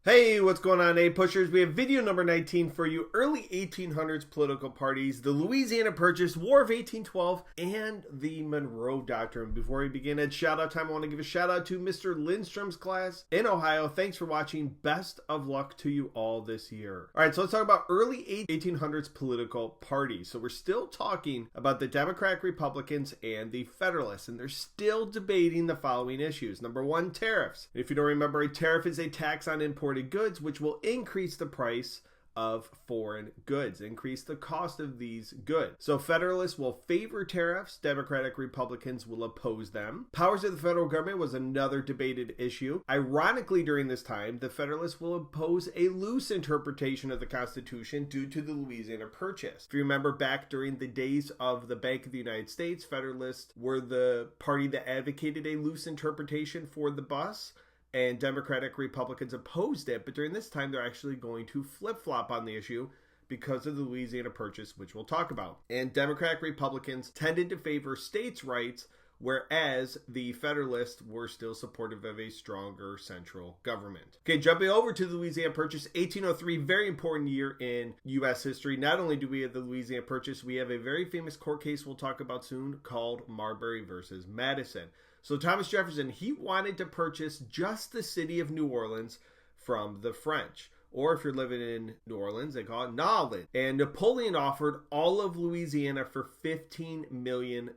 Hey, what's going on, APUSHers? We have video number 19 for you. Early 1800s political parties, the Louisiana Purchase, War of 1812, and the Monroe Doctrine. Before we begin, at shout out time, I want to give a shout out to Mr. Lindstrom's class in Ohio. Thanks for watching. Best of luck to you all this year. All right, so let's talk about early 1800s political parties. So we're still talking about the Democratic Republicans and the Federalists, and they're still debating the following issues. Number one, tariffs. If you don't remember, a tariff is a tax on imported goods, which will increase the price of foreign goods, increase the cost of these goods. So Federalists will favor tariffs, Democratic Republicans will oppose them. Powers of the federal government was another debated issue. Ironically, during this time, the Federalists will oppose a loose interpretation of the Constitution due to the Louisiana Purchase. If you remember back during the days of the Bank of the United States, Federalists were the party that advocated a loose interpretation for the bus, and Democratic Republicans opposed it, but during this time they're actually going to flip-flop on the issue because of the Louisiana Purchase, which we'll talk about. And Democratic Republicans tended to favor states' rights, whereas the Federalists were still supportive of a stronger central government. Okay, jumping over to the Louisiana Purchase, 1803, very important year in U.S. history. Not only do we have the Louisiana Purchase, we have a very famous court case we'll talk about soon called Marbury versus Madison. So Thomas Jefferson, he wanted to purchase just the city of New Orleans from the French. Or if you're living in New Orleans, they call it Nolens. And Napoleon offered all of Louisiana for $15 million.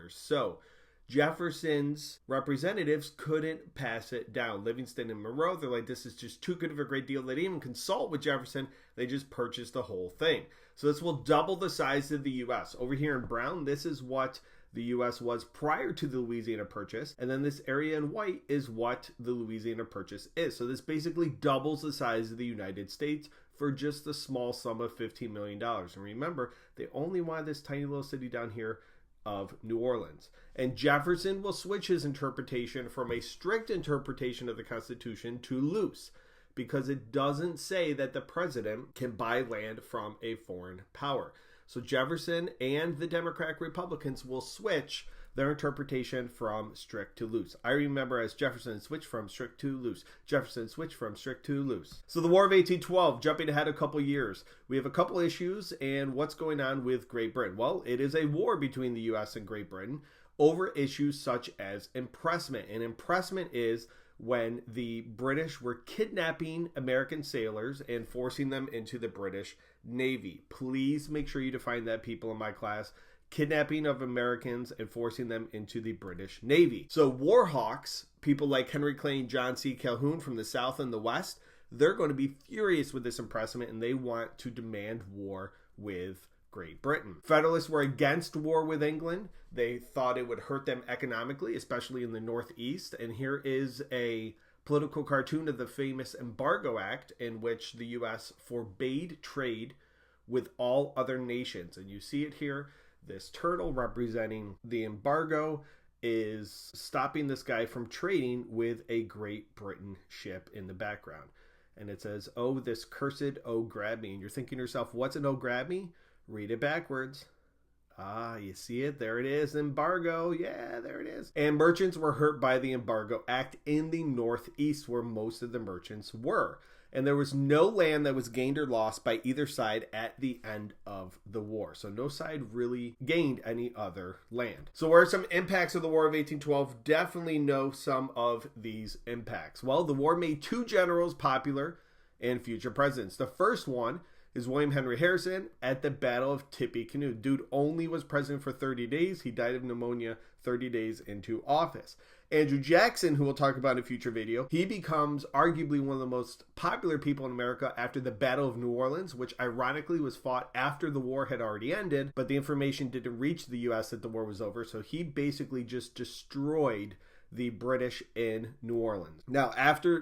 So Jefferson's representatives couldn't pass it down. Livingston and Monroe, they're like, this is just too good of a great deal. They didn't even consult with Jefferson. They just purchased the whole thing. So this will double the size of the U.S. Over here in brown, this is what the U.S. was prior to the Louisiana Purchase, and then this area in white is what the Louisiana Purchase is. So this basically doubles the size of the United States for just the small sum of $15 million. And remember, they only wanted this tiny little city down here of New Orleans. And Jefferson will switch his interpretation from a strict interpretation of the Constitution to loose, because it doesn't say that the president can buy land from a foreign power. So Jefferson and the Democratic Republicans will switch their interpretation from strict to loose. I remember as Jefferson switched from strict to loose. Jefferson switched from strict to loose. So the War of 1812, jumping ahead a couple years, we have a couple issues and what's going on with Great Britain. Well, it is a war between the U.S. and Great Britain over issues such as impressment. And impressment is when the British were kidnapping American sailors and forcing them into the British Navy. Please make sure you define that, people in my class. Kidnapping of Americans and forcing them into the British Navy. So war hawks, people like Henry Clay and John C. Calhoun from the South and the West, they're going to be furious with this impressment and they want to demand war with Great Britain. Federalists were against war with England. They thought it would hurt them economically, especially in the Northeast. And here is a political cartoon of the famous Embargo Act, in which the U.S. forbade trade with all other nations. And you see it here. This turtle representing the embargo is stopping this guy from trading with a Great Britain ship in the background. And it says, "Oh, this cursed, oh, grab me." And you're thinking to yourself, what's an oh, grab me? Read it backwards. Ah, you see it? There it is. Embargo. Yeah, there it is. And merchants were hurt by the Embargo Act in the Northeast, where most of the merchants were. And there was no land that was gained or lost by either side at the end of the war. So no side really gained any other land. So what are some impacts of the War of 1812? Definitely know some of these impacts. Well, the war made two generals popular and future presidents. The first one is William Henry Harrison at the Battle of Tippecanoe. Dude only was president for 30 days. He died of pneumonia 30 days into office. Andrew Jackson, who we'll talk about in a future video, he becomes arguably one of the most popular people in America after the Battle of New Orleans, which ironically was fought after the war had already ended, but the information didn't reach the U.S. that the war was over, so he basically just destroyed the British in New Orleans. Now,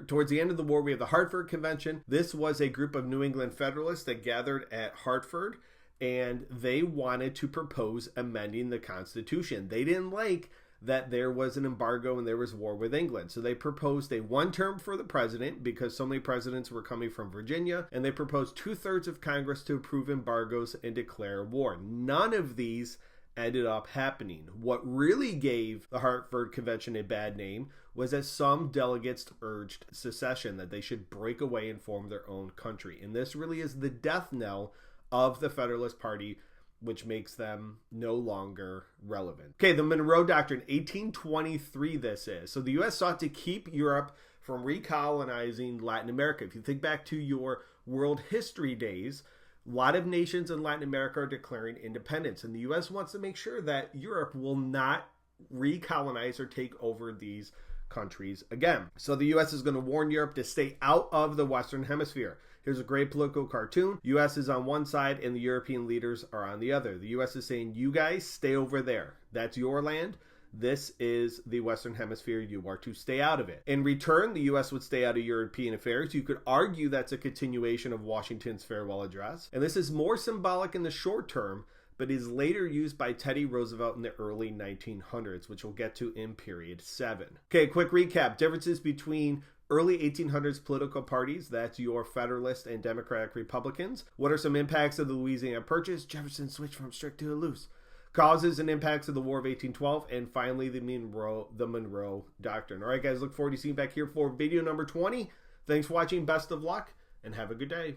towards the end of the war, we have the Hartford Convention. This was a group of New England Federalists that gathered at Hartford, and they wanted to propose amending the Constitution. They didn't like that there was an embargo and there was war with England. So they proposed a one term for the president because so many presidents were coming from Virginia, and they proposed 2/3 of Congress to approve embargoes and declare war. None of these ended up happening. What really gave the Hartford Convention a bad name was that some delegates urged secession, that they should break away and form their own country. And this really is the death knell of the Federalist Party, which makes them no longer relevant. Okay, the Monroe Doctrine, 1823 this is. So the U.S. sought to keep Europe from recolonizing Latin America. If you think back to your world history days, a lot of nations in Latin America are declaring independence, and the U.S. wants to make sure that Europe will not recolonize or take over these countries again. So the U.S. is going to warn Europe to stay out of the Western Hemisphere. Here's a great political cartoon. U.S. is on one side and the European leaders are on the other. The U.S. is saying, you guys stay over there. That's your land. This is the Western Hemisphere. You are to stay out of it. In return, the U.S. would stay out of European affairs. You could argue that's a continuation of Washington's farewell address. And this is more symbolic in the short term, but is later used by Teddy Roosevelt in the early 1900s, which we'll get to in period 7. Okay, quick recap. Differences between early 1800s political parties, that's your Federalist and Democratic Republicans. What are some impacts of the Louisiana Purchase? Jefferson switched from strict to loose. Causes and impacts of the War of 1812, and finally the Monroe Doctrine. All right, guys, look forward to seeing you back here for video number 20. Thanks for watching. Best of luck, and have a good day.